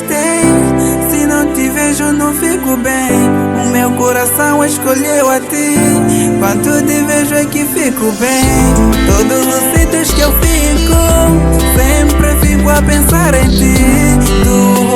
gostei. Se não te vejo não fico bem. O meu coração escolheu a ti. Quando te vejo é que fico bem. Todos os sítios que eu fico, sempre fico a pensar em ti.